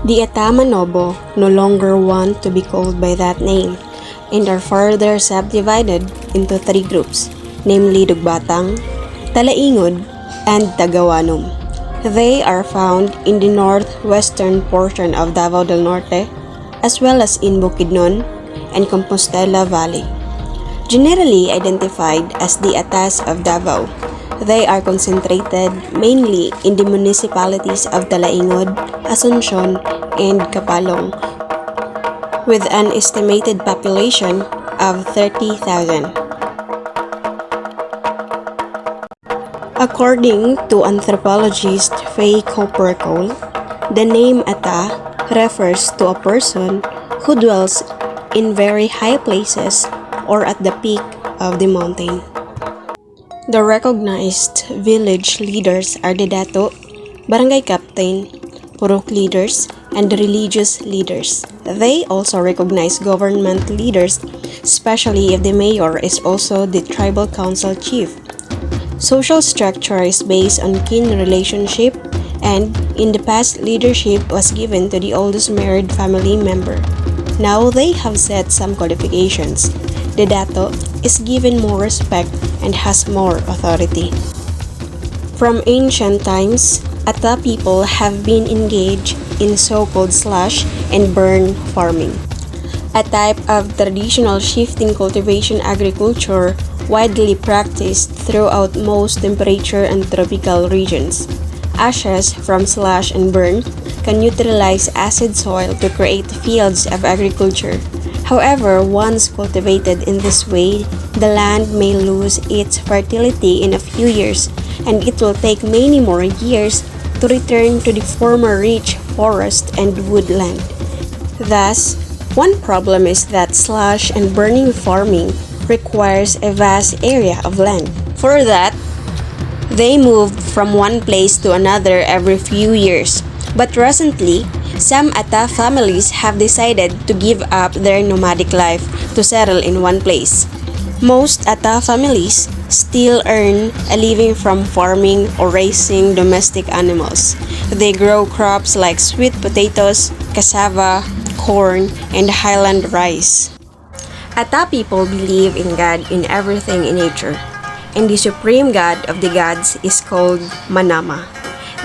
The Ata Manobo no longer want to be called by that name and are further subdivided into three groups, namely Dugbatang, Talaingod, and Tagawanum. They are found in the northwestern portion of Davao del Norte, as well as in Bukidnon and Compostela Valley. Generally identified as the Atas of Davao, they are concentrated mainly in the municipalities of Talaingod, Asuncion, and Capalong, with an estimated population of 30,000. According to anthropologist Faye Cole, the name Ata refers to a person who dwells in very high places or at the peak of the mountain. The recognized village leaders are the Dato, Barangay Captain, Purok leaders, and religious leaders. They also recognize government leaders, especially if the mayor is also the tribal council chief. Social structure is based on kin relationship, and in the past, leadership was given to the oldest married family member. Now they have set some codifications. The Dato is given more respect and has more authority. From ancient times, Ata people have been engaged in so-called slash and burn farming, a type of traditional shifting cultivation agriculture widely practiced throughout most temperature and tropical regions. Ashes from slash and burn can neutralize acid soil to create fields of agriculture. However, once cultivated in this way, the land may lose its fertility in a few years, and it will take many more years to return to the former rich forest and woodland. Thus, one problem is that slash and burning farming requires a vast area of land. For that, they moved from one place to another every few years. But recently, some Ata families have decided to give up their nomadic life to settle in one place. Most Ata families still earn a living from farming or raising domestic animals. They grow crops like sweet potatoes, cassava, corn, and highland rice. Ata people believe in God in everything in nature, and the supreme god of the gods is called Manama.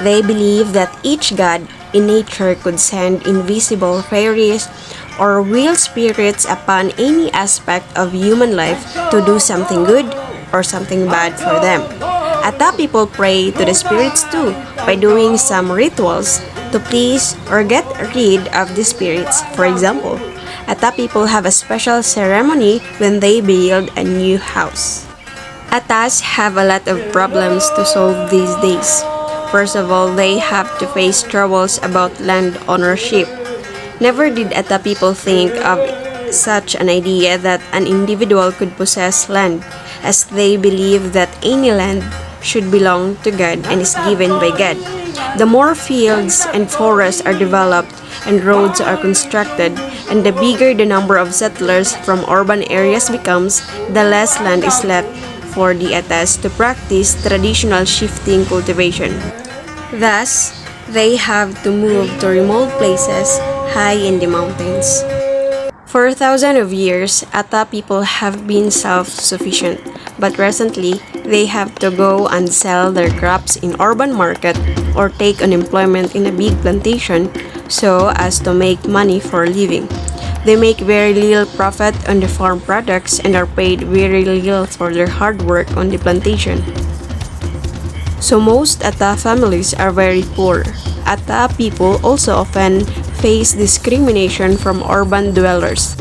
They believe that each god in nature could send invisible fairies or wheel spirits upon any aspect of human life to do something good or something bad for them. Ata people pray to the spirits too by doing some rituals to please or get rid of the spirits. For example, Ata people have a special ceremony when they build a new house. Atas have a lot of problems to solve these days. First of all, they have to face troubles about land ownership. Never did Ata people think of such an idea that an individual could possess land, as they believe that any land should belong to God and is given by God. The more fields and forests are developed and roads are constructed, and the bigger the number of settlers from urban areas becomes, the less land is left for the Atas to practice traditional shifting cultivation. Thus, they have to move to remote places high in the mountains. For thousands of years, Ata people have been self-sufficient, but recently, they have to go and sell their crops in urban market or take unemployment in a big plantation so as to make money for a living. They make very little profit on the farm products and are paid very little for their hard work on the plantation. So most Ata families are very poor. Ata people also often face discrimination from urban dwellers,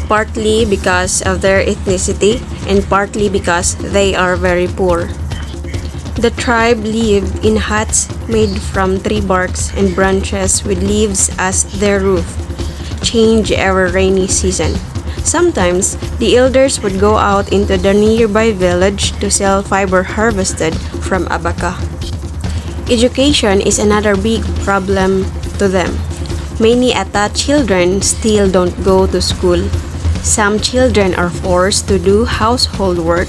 partly because of their ethnicity and partly because they are very poor. The tribe lived in huts made from tree barks and branches with leaves as their roof, change every rainy season. Sometimes, the elders would go out into the nearby village to sell fiber harvested from abaca. Education is another big problem to them. Many Ata children still don't go to school. Some children are forced to do household work,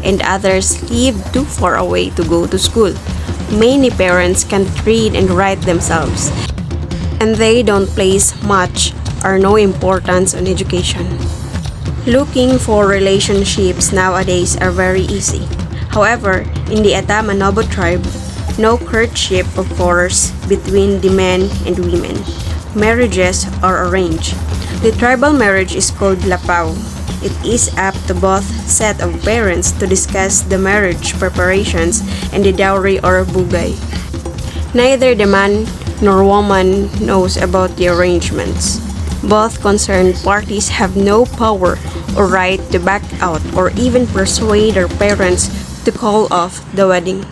and others live too far away to go to school. Many parents can't read and write themselves, and they don't place much or no importance on education. Looking for relationships nowadays are very easy. However, in the Ata Manobo Tribe, no courtship occurs between the men and women. Marriages are arranged. The tribal marriage is called lapau. It is up to both set of parents to discuss the marriage preparations and the dowry or bugay. Neither the man nor woman knows about the arrangements. Both concerned parties have no power or right to back out or even persuade their parents to call off the wedding.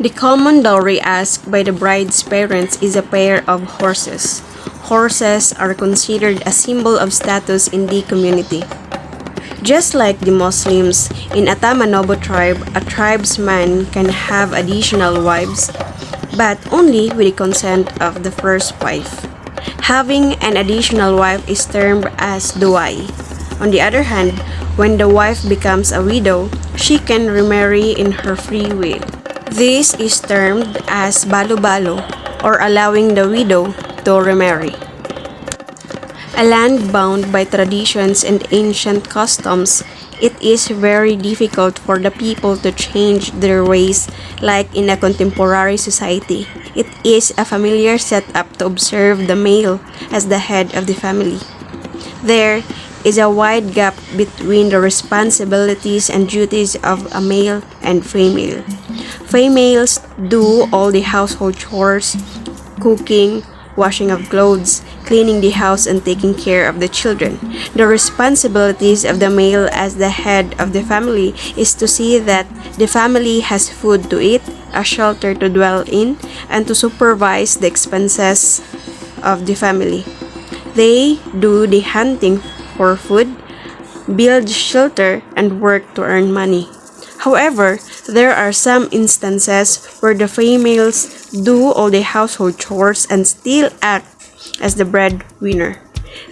The common dowry asked by the bride's parents is a pair of horses. Horses are considered a symbol of status in the community. Just like the Muslims, in Ata Manobo Tribe, a tribesman can have additional wives, but only with the consent of the first wife. Having an additional wife is termed as duway. On the other hand, when the wife becomes a widow, she can remarry in her free will. This is termed as balo-balo, or allowing the widow to remarry. A land bound by traditions and ancient customs, it is very difficult for the people to change their ways like in a contemporary society. It is a familiar setup to observe the male as the head of the family. There is a wide gap between the responsibilities and duties of a male and female. Females do all the household chores, cooking, washing of clothes, cleaning the house, and taking care of the children. The responsibilities of the male as the head of the family is to see that the family has food to eat, a shelter to dwell in, and to supervise the expenses of the family. They do the hunting for food, build shelter, and work to earn money. However, there are some instances where the females do all the household chores and still act as the breadwinner.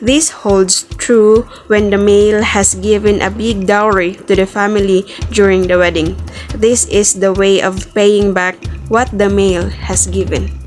This holds true when the male has given a big dowry to the family during the wedding. This is the way of paying back what the male has given.